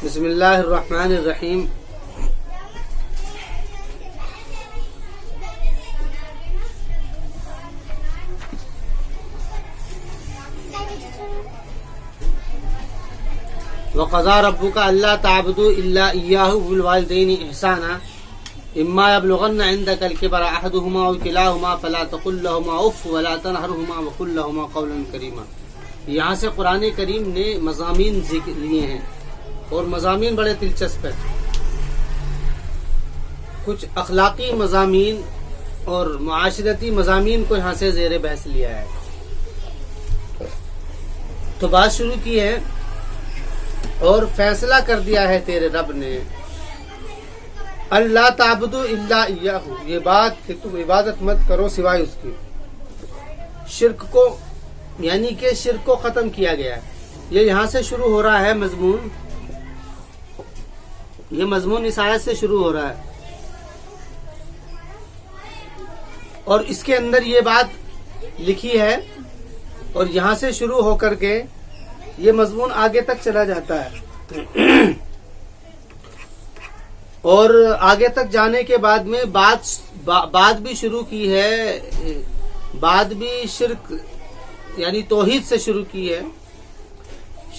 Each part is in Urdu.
بسم اللہ الرحمن الرحیم. وقضى ربك ألا تعبدوا إلا إياه وبالوالدين إحسانا إما يبلغن عندك الكبر أحدهما أو كلاهما فلا تقل لهما أف ولا تنهرهما وقل لهما قولا كريما. یہاں سے قرآن کریم نے مضامین ذکر لیے ہیں اور مضامین بڑے دلچسپ ہیں. کچھ اخلاقی مضامین اور معاشرتی مضامین کو یہاں سے زیر بحث لیا ہے. تو بات شروع کی ہے اور فیصلہ کر دیا ہے تیرے رب نے اللہ تعبدو الا ایاہ، یہ بات کہ تم عبادت مت کرو سوائے اس کی. شرک کو یعنی کہ شرک کو ختم کیا گیا ہے. یہ یہاں سے شروع ہو رہا ہے مضمون، یہ مضمون اس آیت سے شروع ہو رہا ہے اور اس کے اندر یہ بات لکھی ہے اور یہاں سے شروع ہو کر کے یہ مضمون آگے تک چلا جاتا ہے اور آگے تک جانے کے بعد میں بات بھی شروع کی ہے، بات بھی شرک یعنی توحید سے شروع کی ہے.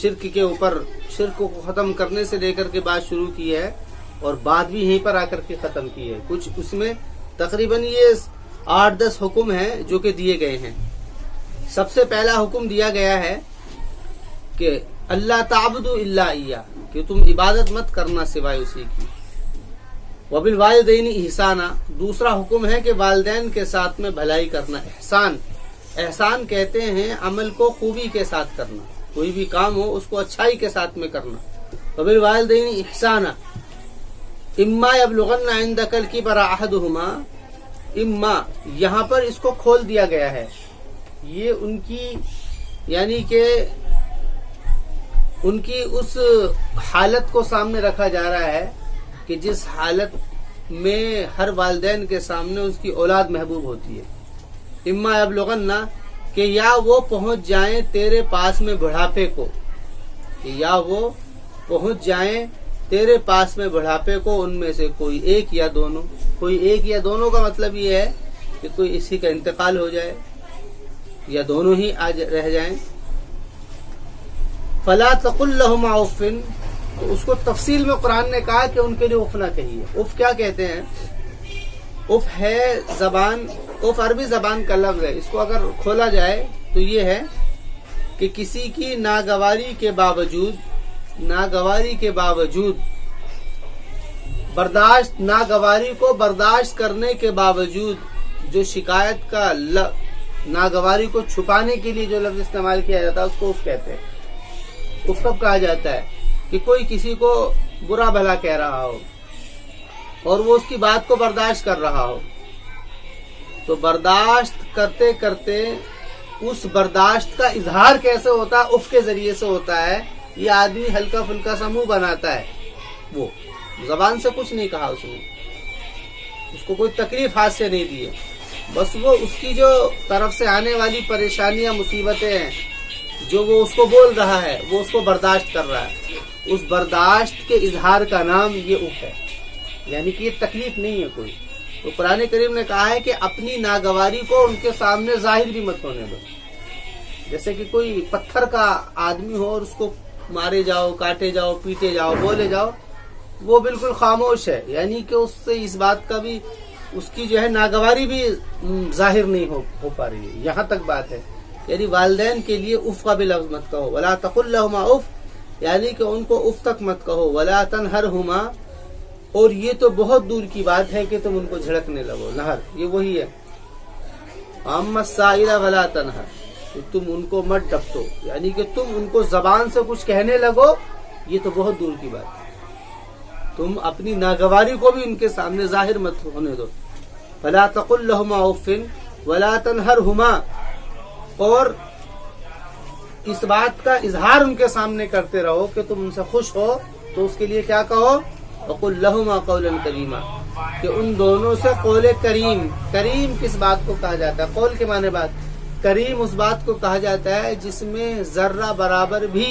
شرک کے اوپر شرک کو ختم کرنے سے لے کر کے بات شروع کی ہے اور بات بھی یہیں پر آ کر کے ختم کی ہے. کچھ اس میں تقریباً یہ 8-10 حکم ہیں جو کہ دیے گئے ہیں. سب سے پہلا حکم دیا گیا ہے کہ اللہ تعبدو الا ایاہ، کہ تم عبادت مت کرنا سوائے اسی کی. وبالوالدین احسانا، دوسرا حکم ہے کہ والدین کے ساتھ میں بھلائی کرنا. احسان کہتے ہیں عمل کو خوبی کے ساتھ کرنا، کوئی بھی کام ہو اس کو اچھائی کے ساتھ میں کرنا. وبالوالدین احسانا اما یبلغن عندک الکبر احدہما، اما یہاں پر اس کو کھول دیا گیا ہے. یہ ان کی یعنی کہ ان کی اس حالت کو سامنے رکھا جا رہا ہے کہ جس حالت میں ہر والدین کے سامنے اس کی اولاد محبوب ہوتی ہے. اما یبلغن، کہ یا وہ پہنچ جائیں تیرے پاس میں بڑھاپے کو، کہ یا وہ پہنچ جائیں تیرے پاس میں بڑھاپے کو، ان میں سے کوئی ایک یا دونوں. کوئی ایک یا دونوں کا مطلب یہ ہے کہ کوئی اسی کا انتقال ہو جائے یا دونوں ہی رہ جائیں. فلا تقل لهما اف، تو اس کو تفصیل میں قرآن نے کہا کہ ان کے لیے اف نہ کہیے. اف کیا کہتے ہیں؟ اف ہے زبان، اف عربی زبان کا لفظ ہے. اس کو اگر کھولا جائے تو یہ ہے کہ کسی کی ناگواری کے باوجود ناگواری کو برداشت کرنے کے باوجود جو شکایت کا ناگواری کو چھپانے کے لیے جو لفظ استعمال کیا جاتا ہے اس کو اف کہتے ہیں. اف کب کہا جاتا ہے؟ کہ کوئی کسی کو برا بھلا کہہ رہا ہو اور وہ اس کی بات کو برداشت کر رہا ہو، تو برداشت کرتے کرتے اس برداشت کا اظہار کیسے ہوتا ہے؟ اف کے ذریعے سے ہوتا ہے. یہ آدمی ہلکا پھلکا سا منہ بناتا ہے، وہ زبان سے کچھ نہیں کہا، اس نے اس کو کوئی تکلیف ہاتھ سے نہیں دی ہے، بس وہ اس کی جو طرف سے آنے والی پریشانیاں مصیبتیں ہیں جو وہ اس کو بول رہا ہے وہ اس کو برداشت کر رہا ہے. اس برداشت کے اظہار کا نام یہ اف ہے، یعنی کہ یہ تکلیف نہیں ہے کوئی. تو قرآن کریم نے کہا ہے کہ اپنی ناگواری کو ان کے سامنے ظاہر بھی مت ہونے دو. جیسے کہ کوئی پتھر کا آدمی ہو اور اس کو مارے جاؤ، کاٹے جاؤ، پیٹے جاؤ، بولے جاؤ، وہ بالکل خاموش ہے، یعنی کہ اس سے اس بات کا بھی اس کی جو ہے ناگواری بھی ظاہر نہیں ہو پا رہی ہے. یہاں تک بات ہے. یعنی والدین کے لیے اف کا بھی لفظ مت کہو. ولا تقل لهما اف، یعنی کہ ان کو اف تک مت کہو. ولا تنہرهما، اور یہ تو بہت دور کی بات ہے کہ تم ان کو جھڑکنے لگو. نہر یہ وہی ہے. اما السائل ولا تنہر، کہ تم ان کو مت ڈپٹو، یعنی کہ تم ان کو زبان سے کچھ کہنے لگو، یہ تو بہت دور کی بات ہے. تم اپنی ناگواری کو بھی ان کے سامنے ظاہر مت ہونے دو. فلا تقل لهما اف ولا تنہرهما، اور اس بات کا اظہار ان کے سامنے کرتے رہو کہ تم ان سے خوش ہو تو اس کے لیے کیا کہو؟ وقل لهما قولا کریما، کہ ان دونوں سے قول کریم. کریم کس بات کو کہا جاتا ہے؟ قول کے معنی بات. کریم اس بات کو کہا جاتا ہے جس میں ذرہ برابر بھی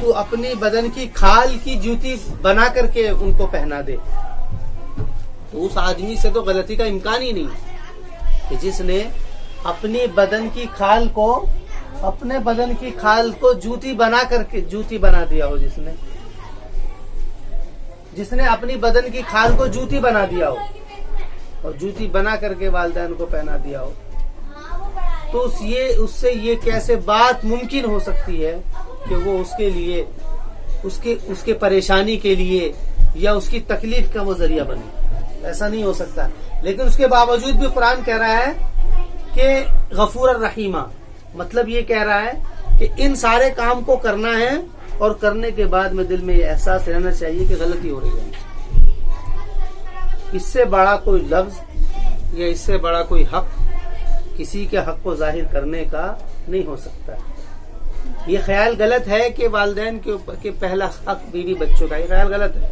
تو اپنی بدن کی کھال کی جوتی بنا کر کے ان کو پہنا دے، تو اس آدمی سے تو غلطی کا امکان ہی نہیں کہ جس نے اپنی بدن کی کھال کو جوتی بنا کر کے جوتی بنا دیا ہو، جس نے اپنی بدن کی کھال کو جوتی بنا دیا ہو اور جوتی بنا کر کے والدین کو پہنا دیا ہو، تو اس سے یہ کیسے بات ممکن ہو سکتی ہے کہ وہ اس کے لیے اس کے پریشانی کے لیے یا اس کی تکلیف کا وہ ذریعہ بنے؟ ایسا نہیں ہو سکتا۔ لیکن اس کے باوجود بھی قرآن کہہ رہا ہے کہ غفور الرحیمہ، مطلب یہ کہہ رہا ہے کہ ان سارے کام کو کرنا ہے اور کرنے کے بعد میں دل میں یہ احساس رہنا چاہیے کہ غلطی ہو رہی ہے۔ اس سے بڑا کوئی لفظ یا اس سے بڑا کوئی حق کسی کے حق کو ظاہر کرنے کا نہیں ہو سکتا۔ یہ خیال غلط ہے کہ والدین کے اوپر کہ پہلا حق بیوی بچوں کا، یہ خیال غلط ہے۔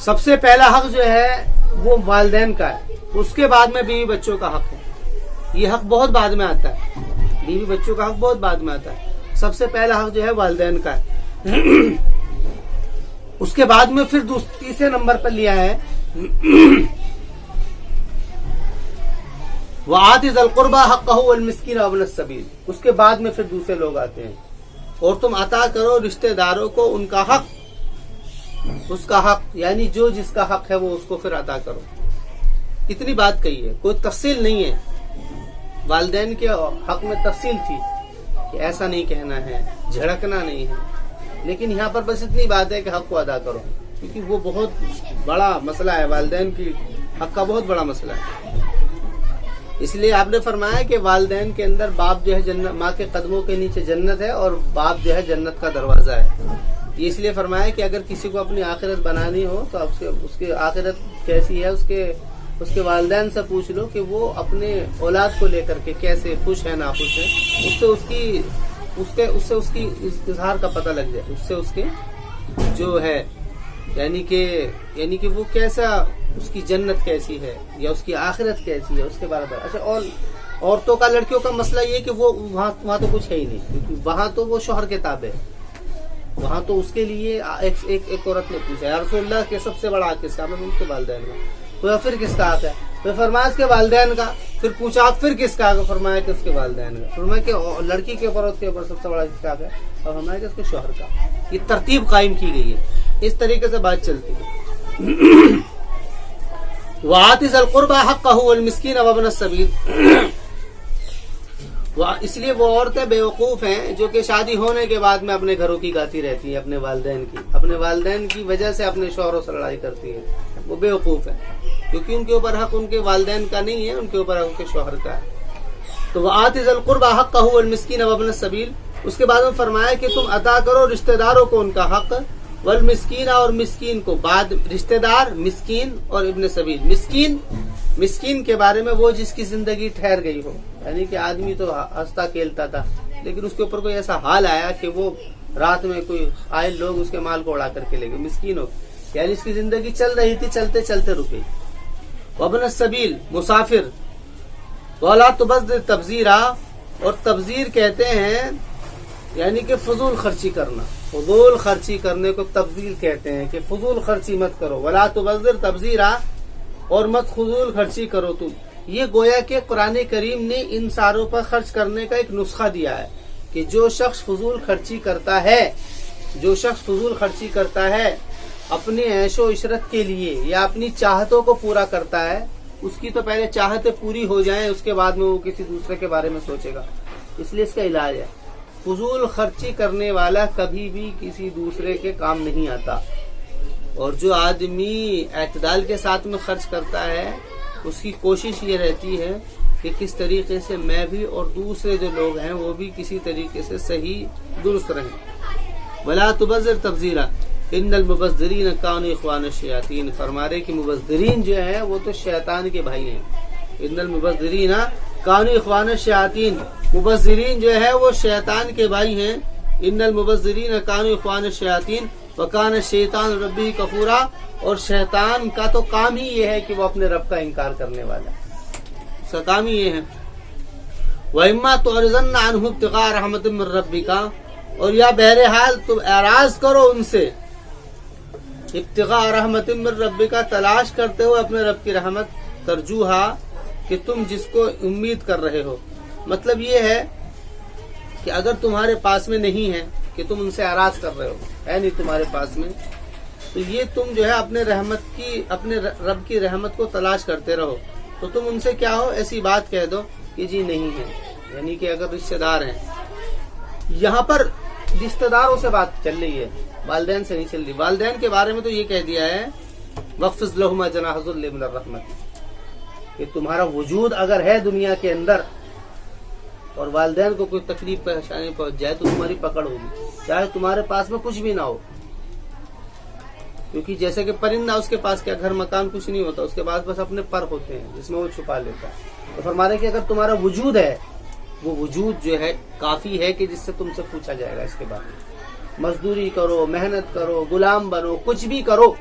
سب سے پہلا حق جو ہے وہ والدین کا ہے، اس کے بعد میں بیوی بچوں کا حق ہے۔ یہ حق بہت بعد میں آتا ہے، بیوی بچوں کا حق بہت بعد میں آتا ہے۔ سب سے پہلا حق جو ہے والدین کا ہے، اس کے بعد میں پھر تیسرے نمبر پر لیا ہے وَآتِ ذِي الْقُرْبَى حَقَّهُ وَالْمِسْكِينَ وَابْنَ السَّبِيلِ، اس کے بعد میں پھر دوسرے لوگ آتے ہیں، اور تم عطا کرو رشتہ داروں کو ان کا حق، اس کا حق یعنی جو جس کا حق ہے وہ اس کو پھر عطا کرو۔ اتنی بات کہی ہے، کوئی تفصیل نہیں ہے۔ والدین کے حق میں تفصیل تھی کہ ایسا نہیں کہنا ہے، جھڑکنا نہیں ہے، لیکن یہاں پر بس اتنی بات ہے کہ حق کو ادا کرو، کیونکہ وہ بہت بڑا مسئلہ ہے، والدین کی حق کا بہت بڑا مسئلہ ہے۔ اس لیے آپ نے فرمایا کہ والدین کے اندر باپ جو ہے جنت، ماں کے قدموں کے نیچے جنت ہے، اور باپ جو ہے جنت کا دروازہ ہے۔ یہ اس لیے فرمایا کہ اگر کسی کو اپنی آخرت بنانی ہو تو اس کی آخرت کیسی ہے اس کے والدین سے پوچھ لو کہ وہ اپنے اولاد کو لے کر کے کیسے خوش ہے ناخوش ہے، اس سے اس کی اظہار کا پتہ لگ جائے، اس سے اس کے جو ہے یعنی کہ وہ کیسا، اس کی جنت کیسی ہے یا اس کی آخرت کیسی ہے، اس کے بارے میں۔ اچھا، اور عورتوں کا لڑکیوں کا مسئلہ یہ کہ وہ وہاں تو کچھ ہے ہی نہیں، کیونکہ وہاں تو وہ شوہر کے تابع ہے، وہاں تو اس کے لیے ایک عورت نے پوچھا یا رسول اللہ کے سب سے بڑا حق کس کا؟ میں اس کے والدین کا۔ تو پھر کس کا حق ہے؟ پھر فرمایا اس کے والدین کا۔ پھر پوچھا پھر کس کا حق؟ فرمایا کہ اس کے والدین کا۔ فرمایا کہ لڑکی کے اوپر، اس کے اوپر سب سے بڑا کس کا حق ہے؟ اور فرمایا کہ اس کے شوہر کا۔ یہ ترتیب قائم کی گئی ہے، اس طریقے سے بات چلتی ہے۔ وَآتِ ذِي الْقُرْبَى حَقَّهُ وَالْمِسْكِينَ وَابْنَ السَّبِيلِ، اس لیے وہ عورتیں بیوقوف ہیں جو کہ شادی ہونے کے بعد میں اپنے گھروں کی گاتی رہتی ہیں، اپنے والدین کی وجہ سے اپنے شوہروں سے لڑائی کرتی ہیں، وہ بیوقوف ہیں، کیونکہ ان کے اوپر حق ان کے والدین کا نہیں ہے، ان کے اوپر حق ان کے شوہر کا ہے۔ تو وَآتِ ذِي الْقُرْبَى حَقَّهُ وَالْمِسْكِينَ وَابْنَ السَّبِيلِ، اس کے بعد میں فرمایا کہ تم عطا کرو رشتہ داروں کو ان کا حق، والمسکین، اور مسکین کو، بعد رشتہ دار، مسکین اور ابن سبیل۔ مسکین کے بارے میں وہ جس کی زندگی ٹھہر گئی ہو، یعنی کہ آدمی تو ہنستا کھیلتا تھا لیکن اس کے اوپر کوئی ایسا حال آیا کہ وہ رات میں کوئی آئے لوگ اس کے مال کو اڑا کر کے لے گئے، مسکین ہو، یعنی اس کی زندگی چل رہی تھی، چلتے چلتے رکی۔ وابن السبیل، مسافر۔ وَلَا تُبَذِّرْ تَبْذِيرًا، اور تبذیر کہتے ہیں یعنی کہ فضول خرچی کرنا، فضول خرچی کرنے کو تبذیر کہتے ہیں کہ فضول خرچی مت کرو۔ وَلَا تُبَذِّرْ تَبْذِيرًا، اور مت فضول خرچی کرو تم۔ یہ گویا کہ قرآن کریم نے ان ساروں پر خرچ کرنے کا ایک نسخہ دیا ہے کہ جو شخص فضول خرچی کرتا ہے اپنے عیش و عشرت کے لیے یا اپنی چاہتوں کو پورا کرتا ہے، اس کی تو پہلے چاہتیں پوری ہو جائیں، اس کے بعد میں وہ کسی دوسرے کے بارے میں سوچے گا۔ اس لیے اس کا علاج ہے، فضول خرچی کرنے والا کبھی بھی کسی دوسرے کے کام نہیں آتا، اور جو آدمی اعتدال کے ساتھ میں خرچ کرتا ہے اس کی کوشش یہ رہتی ہے کہ کس طریقے سے میں بھی اور دوسرے جو لوگ ہیں وہ بھی کسی طریقے سے صحیح درست رہیں۔ وَلَا تُبَذِّرْ تَبْذِيرًا إِنَّ الْمُبَذِّرِينَ كَانُوا إِخْوَانَ الشَّيَاطِينَ، فرما رہے کہ مبذرین جو ہیں وہ تو شیطان کے بھائی ہیں۔ إِنَّ الْمُبَذِّرِينَ كَانُوا إِخْوَانَ الشَّيَاطِينَ، مبذرین جو ہے وہ شیطان کے بھائی ہیں۔ إِنَّ الْمُبَذِّرِينَ كَانُوا إِخْوَانَ الشَّيَاطِينَ وَكَانَ الشَّيْطَانُ رَبِّهِ كَفُورًا، اور شیطان کا تو کام ہی یہ ہے کہ وہ اپنے رب کا انکار کرنے والا ہے، اس کا کام ہی یہ ہے۔ وَإِمَّا تُعْرِضَنَّ عَنْهُ ابْتِغَاءَ رَحْمَةٍ مِّن رَّبِّكَ، اور یا بہرحال تم اعراض کرو ان سے، ابتغاء رحمت من ربک، تلاش کرتے ہو اپنے رب کی رحمت، ترجوہا کہ تم جس کو امید کر رہے ہو۔ مطلب یہ ہے کہ اگر تمہارے پاس میں نہیں ہے کہ تم ان سے اعراض کر رہے ہو، ہے نہیں تمہارے پاس میں، تو یہ تم جو ہے اپنے رب کی رحمت کو تلاش کرتے رہو۔ تو تم ان سے کیا ہو، ایسی بات کہہ دو کہ جی نہیں ہے، یعنی کہ اگر رشتہ دار ہیں، یہاں پر رشتہ داروں سے بات چل رہی ہے، والدین سے نہیں چل رہی۔ والدین کے بارے میں تو یہ کہہ دیا ہے وَاخْفِضْ لَهُمَا جَنَاحَ الذُّلِّ مِنَ الرَّحْمَةِ، کہ تمہارا وجود اگر ہے دنیا کے اندر اور والدین کو کوئی تکلیف پریشانی پہنچ جائے تو تمہاری پکڑ ہوگی، چاہے تمہارے پاس میں کچھ بھی نہ ہو، کیونکہ جیسے کہ پرندہ، اس کے پاس کیا گھر مکان کچھ نہیں ہوتا، اس کے پاس بس اپنے پر ہوتے ہیں جس میں وہ چھپا لیتا ہے۔ تو فرما رہے کہ اگر تمہارا وجود ہے، وہ وجود جو ہے کافی ہے کہ جس سے تم سے پوچھا جائے گا اس کے بعد۔ مزدوری کرو، محنت کرو، غلام بنو، کچھ بھی کرو،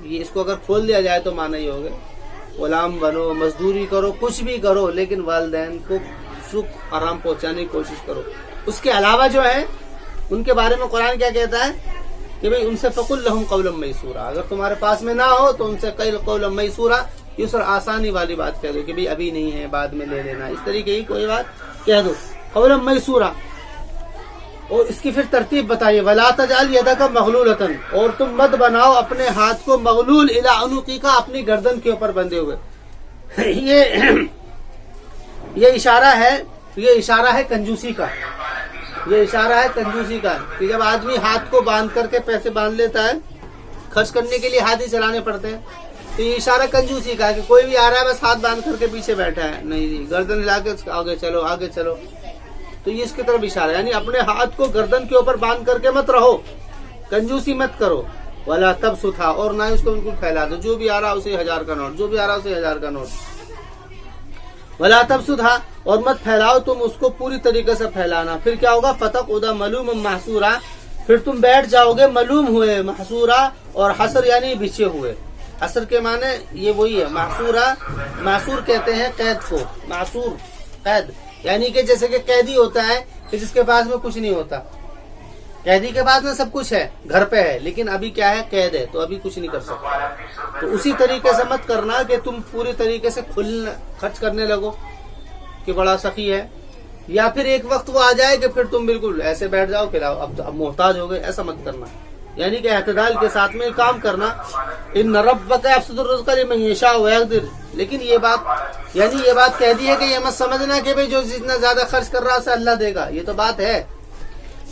یہ اس کو اگر کھول دیا جائے تو معنی ہی ہوگا، غلام بنو، مزدوری کرو، کچھ بھی کرو، لیکن والدین کو سکھ آرام پہنچانے کی کوشش کرو۔ اس کے علاوہ جو ہے ان کے بارے میں قرآن کیا کہتا ہے کہ بھئی ان سے فَقُلْ لَهُمْ قَوْلًا مَيْسُورًا، اگر تمہارے پاس میں نہ ہو تو ان سے قَوْلًا مَيْسُورًا، یسر آسانی والی بات کہہ دو کہ بھئی ابھی نہیں ہے، بعد میں لے لینا، اس طریقے کی کوئی بات کہہ دو، قَوْلًا مَيْسُورًا۔ اور اس کی پھر ترتیب بتائیے، وَلَا تَجْعَلْ يَدَكَ مَغْلُولَةً، اور تم مت بناؤ اپنے ہاتھ کو مغلول اِلَىٰ عُنُقِكَ، اپنی گردن کے اوپر بندھے ہوئے۔ یہ اشارہ ہے کنجوسی کا، یہ اشارہ ہے کنجوسی کا کہ جب آدمی ہاتھ کو باندھ کر کے پیسے باندھ لیتا ہے، خرچ کرنے کے لیے ہاتھ ہی چلانے پڑتے ہیں، تو یہ اشارہ کنجوسی کا ہے کہ کوئی بھی آ رہا ہے بس ہاتھ باندھ کر کے پیچھے بیٹھا ہے، نہیں جی گردن ہلا کے آگے چلو آگے چلو، تو یہ اس کی طرف اشارہ ہے، یعنی اپنے ہاتھ کو گردن کے اوپر باندھ کر کے مت رہو، کنجوسی مت کرو، ولا تبسطھا، اور نہ اس کو بالکل پھیلا دو، جو بھی آ رہا اسے 1000 کا نوٹ، جو بھی آ رہا اسے 1000 کا نوٹ، ولا تبسطھا، اور مت پھیلاؤ تم اس کو پوری طریقے سے پھیلانا، پھر کیا ہوگا، فتقعد ملوما محسورا، پھر تم بیٹھ جاؤ گے ملوم ہوئے، محسورا، اور حسر یعنی بچھے ہوئے، حسر کے معنی یہ وہی ہے، محسورا، محسور کہتے ہیں قید کو، محسور قید، یعنی کہ جیسے کہ قیدی ہوتا ہے کہ جس کے پاس میں کچھ نہیں ہوتا، قیدی کے پاس میں سب کچھ ہے، گھر پہ ہے، لیکن ابھی کیا ہے، قید ہے، تو ابھی کچھ نہیں کر سکتا، تو اسی طریقے سے مت کرنا کہ تم پوری طریقے سے خرچ کرنے لگو کہ بڑا سخی ہے، یا پھر ایک وقت وہ آ جائے کہ پھر تم بالکل ایسے بیٹھ جاؤ کہ اب محتاج ہو گئے، ایسا مت کرنا، یعنی کہ اعتدال کے ساتھ میں کام کرنا۔ ان ربک یبسط الرزق لمن یشاء ویقدر، لیکن یہ بات کہہ دی ہے کہ یہ مت سمجھنا کہ بھئی جو جتنا زیادہ خرچ کر رہا ہے اسے اللہ دے گا، یہ تو بات ہے،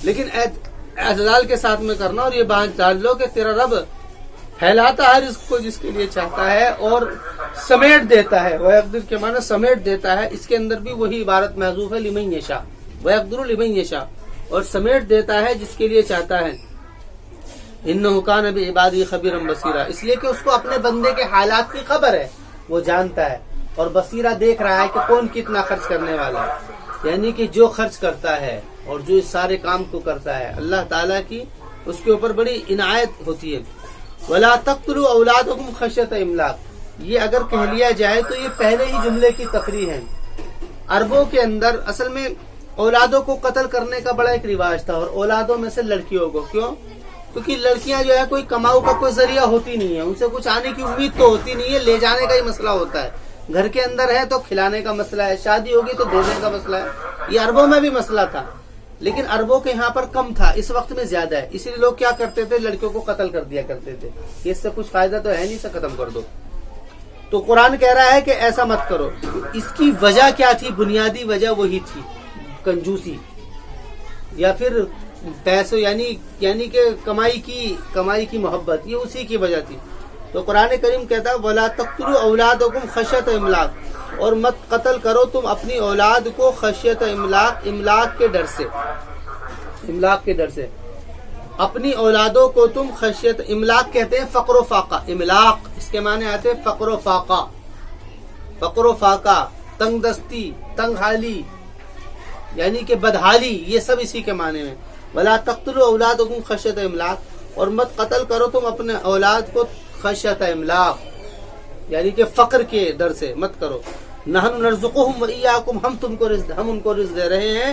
لیکن اعتدال کے ساتھ میں کرنا، اور یہ بات جان لو کہ تیرا رب پھیلاتا ہے رزق کو جس کے لیے چاہتا ہے اور سمیٹ دیتا ہے، ویقدر کے معنی سمیٹ دیتا ہے، اس کے اندر بھی وہی عبارت محذوف ہے، لمن یشاء، ویقدر لمن یشاء، اور سمیٹ دیتا ہے جس کے لیے چاہتا ہے۔ انہ کان بعبادی خبیرا بصیرا، اس لیے کہ اس کو اپنے بندے کے حالات کی خبر ہے، وہ جانتا ہے، اور بصیرہ دیکھ رہا ہے کہ کون کتنا خرچ کرنے والا ہے، یعنی کہ جو خرچ کرتا ہے اور جو اس سارے کام کو کرتا ہے اللہ تعالیٰ کی اس کے اوپر بڑی عنایت ہوتی ہے۔ وَلَا تَقْتُلُوا أَوْلَادَكُمْ خَشْيَةَ إِمْلَاقٍ، یہ اگر کہہ لیا جائے تو یہ پہلے ہی جملے کی تفریح ہے۔ عربوں کے اندر اصل میں اولادوں کو قتل کرنے کا بڑا ایک رواج تھا، اور اولادوں میں سے لڑکیوں کو، کیوں؟ کیونکہ لڑکیاں جو ہے کوئی کماؤ کا کوئی ذریعہ ہوتی نہیں ہے، ان سے کچھ آنے کی امید تو ہوتی نہیں ہے، لے جانے کا ہی مسئلہ ہوتا ہے، گھر کے اندر ہے تو کھلانے کا مسئلہ ہے، شادی ہوگی تو دینے کا مسئلہ ہے، یہ عربوں میں بھی مسئلہ تھا، لیکن عربوں کے یہاں پر کم تھا، اس وقت میں زیادہ ہے، اسی لیے لوگ کیا کرتے تھے، لڑکیوں کو قتل کر دیا کرتے تھے، اس سے کچھ فائدہ تو ہے نہیں، سے ختم کر دو۔ تو قرآن کہہ رہا ہے کہ ایسا مت کرو۔ اس کی وجہ کیا تھی؟ بنیادی وجہ وہی تھی، کنجوسی، یا پھر پیسوں، یعنی کہ کمائی کی محبت، یہ اسی کی وجہ تھی۔ تو قرآن کریم کہتا ہے وَلَا تَقْتُلُوا أَوْلَادَكُمْ خَشْيَةَ إِمْلَاقٍ، اور مت قتل کرو تم اپنی اولاد کو خشیت املاق، املاق کے ڈر سے، اپنی اولادوں کو تم خشیت، املاق کہتے ہیں فقر و فاقہ، املاق اس کے معنی آتے ہیں فقر و فاقہ، تنگ دستی، تنگ حالی، یعنی کہ بدحالی، یہ سب اسی کے معنی میں۔ وَلَا تَقْتُلُوا أَوْلَادَكُمْ خَشْيَةَ إِمْلَاقٍ، اور مت قتل کرو تم اپنے اولاد کو خشیت املاق، یعنی کہ فقر کے ڈر سے مت کرو۔ نحن نرزقهم وإياكم، ہم ان کو رزق دے رہے ہیں،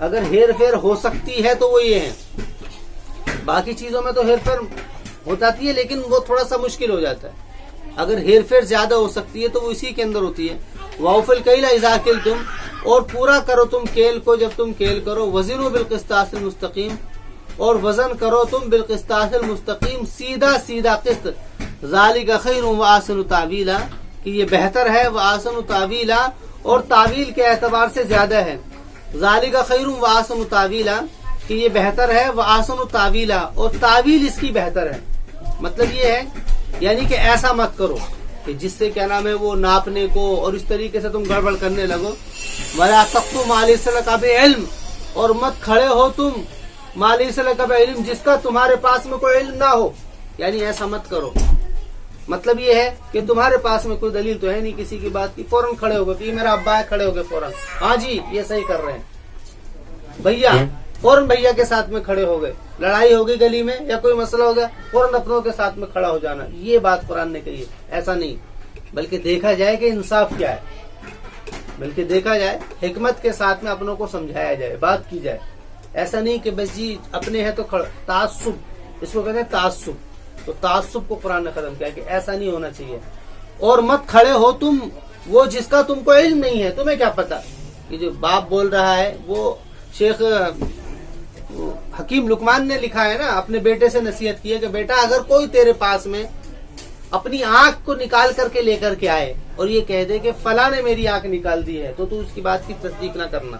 اگر ہیر پھیر ہو سکتی ہے تو وہ یہ ہے. باقی چیزوں میں تو ہیر پھیر ہو جاتی ہے لیکن وہ تھوڑا سا مشکل ہو جاتا ہے. اگر ہیر پھیر زیادہ ہو سکتی ہے تو وہ اسی کے اندر ہوتی ہے. وَأَوْفُوا الْكَيْلَ إِذَا كِلْتُمْ، اور پورا کرو تم کیل کو جب تم کیل کرو. وَزِنُوا بِالْقِسْطَاسِ الْمُسْتَقِيمِ، اور وزن کرو تم بالقسطاس المستقیم، سیدھا سیدھا قسط. ذَلِكَ خَيْرٌ وَأَحْسَنُ تَأْوِيلًا، کہ یہ بہتر ہے. وَأَحْسَنُ تَأْوِيلًا، اور تعویل کے اعتبار سے زیادہ ہے. ذَلِكَ خَيْرٌ وَأَحْسَنُ تَأْوِيلًا، کہ یہ بہتر ہے. وَأَحْسَنُ تَأْوِيلًا، اور تعویل اس کی بہتر ہے. مطلب یہ ہے یعنی کہ ایسا مت کرو کہ جس سے کیا نام ہے وہ ناپنے کو اور اس طریقے سے تم گڑبڑ کرنے لگو. وَلَا تَقْفُ مَا لَيْسَ لَكَ بِعِلْمٍ، اور مت کھڑے ہو تم مَا لَيْسَ لَكَ بِعِلْمٍ، جس کا تمہارے پاس میں کوئی علم نہ ہو. یعنی ایسا مت کرو. مطلب یہ ہے کہ تمہارے پاس میں کوئی دلیل تو ہے نہیں کسی کی بات کی، فوراً کھڑے ہو گئے. کہ میرا ابا ہے، کھڑے ہو گئے فوراً، ہاں جی یہ صحیح کر رہے ہیں بھیا، فوراً بھیا کے ساتھ میں کھڑے ہو گئے. لڑائی ہو گئی گلی میں یا کوئی مسئلہ ہو گیا، فوراً اپنوں کے ساتھ میں کھڑا ہو جانا. یہ بات قرآن نے کہی ہے. ایسا نہیں، بلکہ دیکھا جائے کہ انصاف کیا ہے، بلکہ دیکھا جائے حکمت کے ساتھ میں اپنوں کو سمجھایا جائے، بات کی جائے. ایسا نہیں کہ بس جی اپنے ہیں تو تعصب، اس کو کہتے ہیں تعصب. تو تعصب کو قرآن نے ختم کیا کہ ایسا نہیں ہونا چاہیے. اور مت کھڑے ہو تم وہ جس کا تم کو علم نہیں ہے. تمہیں کیا پتا کہ جو باپ بول رہا ہے، وہ شیخ حکیم لقمان نے لکھا ہے نا، اپنے بیٹے سے نصیحت کی ہے کہ بیٹا اگر کوئی تیرے پاس میں اپنی آنکھ کو نکال کر کے لے کر کے آئے اور یہ کہہ دے کہ فلاں نے میری آنکھ نکال دی ہے، تو اس کی بات کی تصدیق نہ کرنا.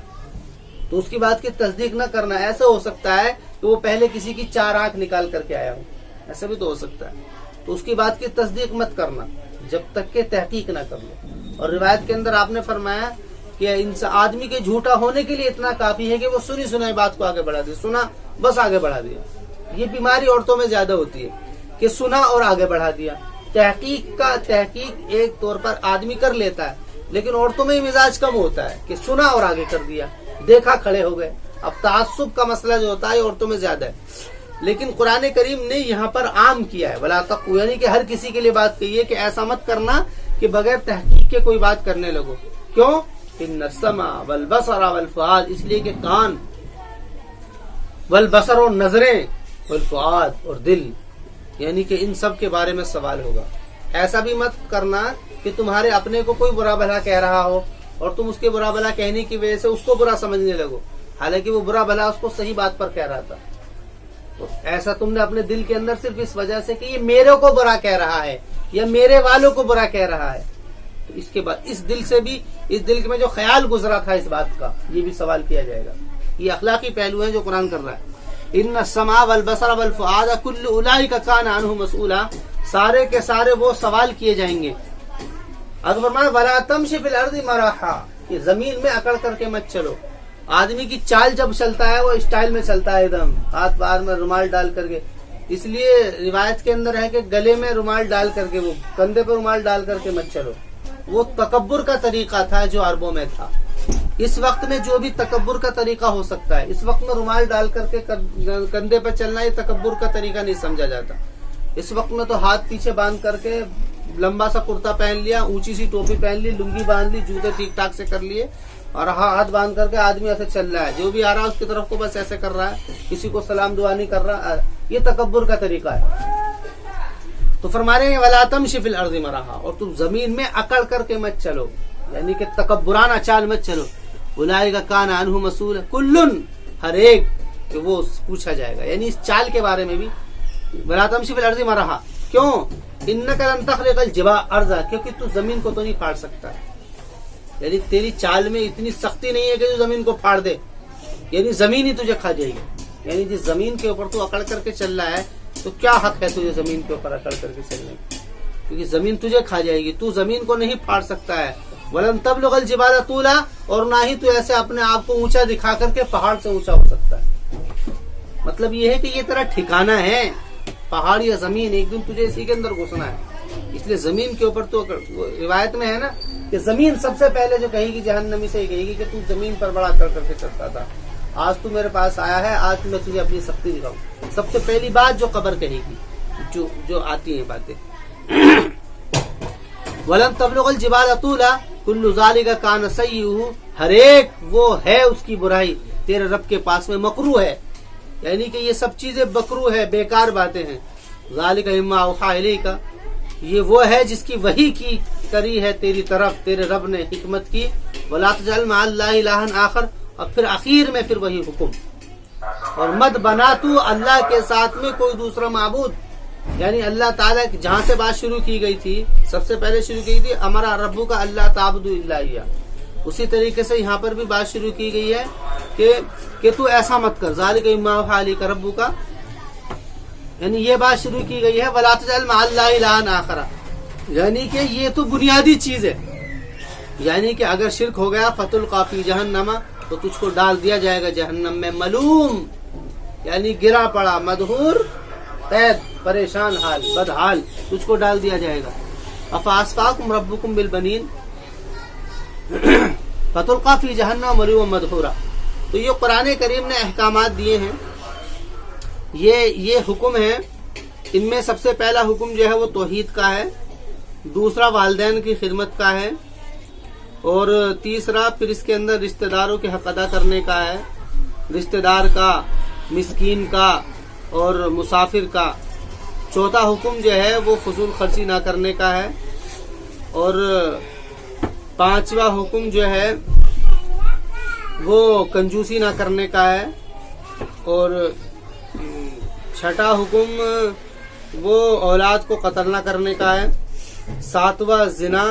تو اس کی بات کی تصدیق نہ کرنا. ایسا ہو سکتا ہے کہ وہ پہلے کسی کی 4 آنکھ نکال کر کے آیا ہو، ایسا بھی تو ہو سکتا ہے. تو اس کی بات کی تصدیق مت کرنا جب تک کہ تحقیق نہ کر لو. اور روایت کے اندر آپ نے فرمایا کہ آدمی کے جھوٹا ہونے کے لیے اتنا کافی ہے کہ وہ سنی سنائی بات کو آگے بڑھا دے. سنا بس آگے بڑھا دیا. یہ بیماری عورتوں میں زیادہ ہوتی ہے کہ سنا اور آگے بڑھا دیا. تحقیق ایک طور پر آدمی کر لیتا ہے، لیکن عورتوں میں یہ مزاج کم ہوتا ہے کہ سنا اور آگے کر دیا، دیکھا کھڑے ہو گئے. اب تعصب کا مسئلہ جو ہوتا ہے عورتوں میں زیادہ ہے. لیکن قرآن کریم نے یہاں پر عام کیا ہے، ولا تقوا، یعنی کہ ہر کسی کے لیے بات کہی ہے کہ ایسا مت کرنا کہ بغیر تحقیق کے کوئی بات کرنے لگو. کیوں؟ ان السمع والبصر والفؤاد، اس لیے کہ کان، والبصر اور نظریں، والفؤاد اور دل، یعنی کہ ان سب کے بارے میں سوال ہوگا. ایسا بھی مت کرنا کہ تمہارے اپنے کو کوئی برا بھلا کہہ رہا ہو اور تم اس کے برا بھلا کہنے کی وجہ سے اس کو برا سمجھنے لگو، حالانکہ وہ برا بھلا اس کو صحیح بات پر کہہ رہا تھا. تو ایسا تم نے اپنے دل کے اندر صرف اس وجہ سے کہ یہ میرے کو برا کہہ رہا ہے یا میرے والوں کو برا کہہ رہا ہے، تو اس کے بعد اس دل سے بھی، اس دل میں جو خیال گزرا تھا اس بات کا، یہ بھی سوال کیا جائے گا. یہ اخلاقی پہلو ہیں جو قرآن کر رہا ہے. ان السمع والبصر والفؤاد کل اولئک کان عنہ مسئولا، سارے کے سارے وہ سوال کیے جائیں گے. اب فرمایا ولا تمشی فی الارض مرحا، کہ زمین میں اکڑ کر کے مت چلو. آدمی کی چال جب چلتا ہے وہ اسٹائل میں چلتا ہے، ایک دم ہاتھ پار میں رومال ڈال کر کے. اس لیے روایت کے اندر ہے کہ گلے میں رومال ڈال کر کے، وہ کندھے پر رومال ڈال کر کے مت چلو. وہ تکبر کا طریقہ تھا جو عربوں میں تھا. اس وقت میں جو بھی تکبر کا طریقہ ہو سکتا ہے، اس وقت میں رومال ڈال کر کے کندھے پر چلنا یہ تکبر کا طریقہ نہیں سمجھا جاتا. اس وقت میں تو ہاتھ پیچھے باندھ کر کے لمبا سا کرتا پہن لیا، اونچی سی ٹوپی پہن لی، لنگی باندھ لی، جوتے ٹھیک ٹھاک سے کر لیے اور ہاتھ باندھ کر کے آدمی ایسے چل رہا ہے. جو بھی آ رہا ہے اس کی طرف کو بس ایسے کر رہا ہے، کسی کو سلام دعا نہیں کر رہا. یہ تکبر کا طریقہ ہے. تو فرما رہے ہیں ولا تمشی فی الارض مرحا، اور تم زمین میں اکڑ کر کے مت چلو، یعنی کہ تکبرانہ چال مت چلو. اولئک کان عنہ مسئولا، کلن، ہر ایک، کہ وہ پوچھا جائے گا. یعنی اس چال کے بارے میں بھی ولا تمشی فی الارض مرحا. کیوں؟ انک لن تخرق الجبال ارضا، کیونکہ تو زمین کو تو نہیں پھاڑ سکتا. یعنی تیری چال میں اتنی سختی نہیں ہے کہ تو زمین کو پھاڑ دے، یعنی زمین ہی تجھے کھا جائے گی. یعنی جس زمین کے اوپر تو اکڑ کر کے چل رہا ہے تو کیا حق ہے تجھے زمین کے اوپر اکڑ کر کے چلنے کی؟ کیونکہ زمین تجھے کھا جائے گی. تو زمین کو نہیں پھاڑ سکتا ہے. ولن تبلغ الجبال طولا، اور نہ ہی تو ایسے اپنے آپ کو اونچا دکھا کر کے پہاڑ سے اونچا ہو سکتا ہے. مطلب یہ ہے کہ یہ تیرا ٹھکانہ ہے پہاڑ یا زمین، ایک دن تجھے اسی کے اندر گھسنا ہے. اس لیے زمین کے اوپر تو روایت میں ہے نا کہ زمین سب سے پہلے جو کہے گی جہنمی سے یہ کہے گی کہ تو زمین پر بڑا کر کر کے چلتا تھا، آج تو میرے پاس آیا ہے، آج میں تجھے اپنی سختی دکھاؤں. سب سے پہلی بات جو قبر کہے گی، جو آتی ہیں باتیں. ولن تبلغ الجبال طولا کل ذالک کان سیئہ، ہر ایک وہ ہے اس کی برائی. تیرے رب کے پاس میں مکروہ ہے، یعنی کہ یہ سب چیزیں مکروہ ہے، بیکار باتیں ہیں. ذالک مما اوحی الیک، یہ وہ ہے جس کی وحی کی کری ہے تیری طرف تیرے رب نے حکمت کی. ولا تجعل مع اللہ الہا آخر، اور پھر اخیر میں پھر وہی حکم، اور مت بنا تو اللہ کے ساتھ میں کوئی دوسرا معبود. یعنی اللہ تعالیٰ جہاں سے بات شروع کی گئی تھی، سب سے پہلے شروع کی تھی امرا ربو کا اللہ تعبدوا الا ایہ، اسی طریقے سے یہاں پر بھی بات شروع کی گئی ہے کہ تو ایسا مت کر. ذالک مما اوحی الیک ربک، یعنی یہ بات شروع کی گئی ہے ولا تجعل مع اللہ الہا آخر، یعنی کہ یہ تو بنیادی چیز ہے. یعنی کہ اگر شرک ہو گیا فتلقی فی جہنم، تو تجھ کو ڈال دیا جائے گا جہنم میں، ملوم یعنی گرا پڑا، مدحور قید، پریشان حال، بدحال، تجھ کو ڈال دیا جائے گا. افاسفاکم ربکم بالبنین فتلقی فی جہنم ملوم مدحورا. تو یہ قرآن کریم نے احکامات دیے ہیں، یہ حکم ہے. ان میں سب سے پہلا حکم جو ہے وہ توحید کا ہے، دوسرا والدین کی خدمت کا ہے، اور تیسرا پھر اس کے اندر رشتہ داروں کے حق ادا کرنے کا ہے، رشتہ دار کا، مسکین کا اور مسافر کا. چوتھا حکم جو ہے وہ فضول خرچی نہ کرنے کا ہے، اور پانچواں حکم جو ہے وہ کنجوسی نہ کرنے کا ہے، اور چھٹا حکم وہ اولاد کو قتل نہ کرنے کا ہے، ساتواں زنا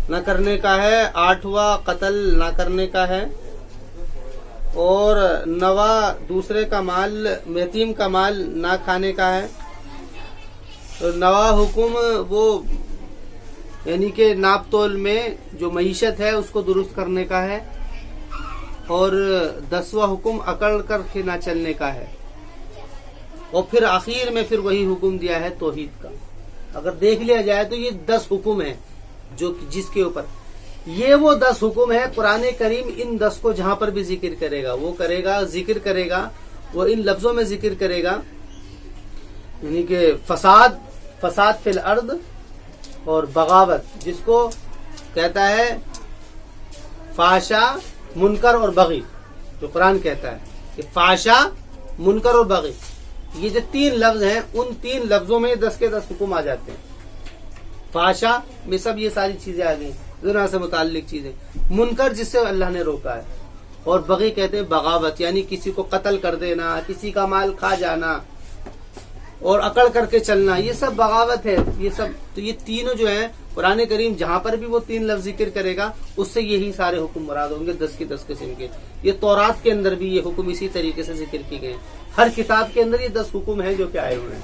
نہ کرنے کا ہے، آٹھواں قتل نہ کرنے کا ہے، اور نواں دوسرے کا مال، یتیم کا مال نہ کھانے کا ہے. اور نواں حکم وہ یعنی کہ ناپ تول میں جو معیشت ہے اس کو درست کرنے کا ہے، اور 10واں حکم اکڑ کر کے نہ چلنے کا ہے. اور پھر آخر میں پھر وہی حکم دیا ہے توحید کا. اگر دیکھ لیا جائے تو یہ 10 حکم ہیں جو جس کے اوپر یہ وہ 10 حکم ہے. قرآن کریم ان 10 کو جہاں پر بھی ذکر کرے گا وہ ذکر کرے گا، وہ ان لفظوں میں ذکر کرے گا، یعنی کہ فساد فی الارض اور بغاوت، جس کو کہتا ہے فحشا، منکر اور بغی. جو قرآن کہتا ہے کہ فحشا، منکر اور بغی، یہ جو 3 لفظ ہیں ان 3 لفظوں میں 10 کے 10 حکم آ جاتے ہیں. فحشا میں سب یہ ساری چیزیں آ گئی، زنا سے متعلق چیزیں. منکر جس سے اللہ نے روکا ہے، اور بغی کہتے ہیں بغاوت، یعنی کسی کو قتل کر دینا، کسی کا مال کھا جانا اور اکڑ کر کے چلنا، یہ سب بغاوت ہے. یہ سب تو یہ تینوں جو ہیں قرآن کریم جہاں پر بھی وہ 3 لفظ ذکر کرے گا اس سے یہی سارے حکم مراد ہوں گے، 10 کے 10 قسم کے. یہ تورات کے اندر بھی یہ حکم اسی طریقے سے ذکر کیے گئے ہیں. ہر کتاب کے اندر یہ 10 حکم ہیں جو کہ آئے ہوئے ہیں.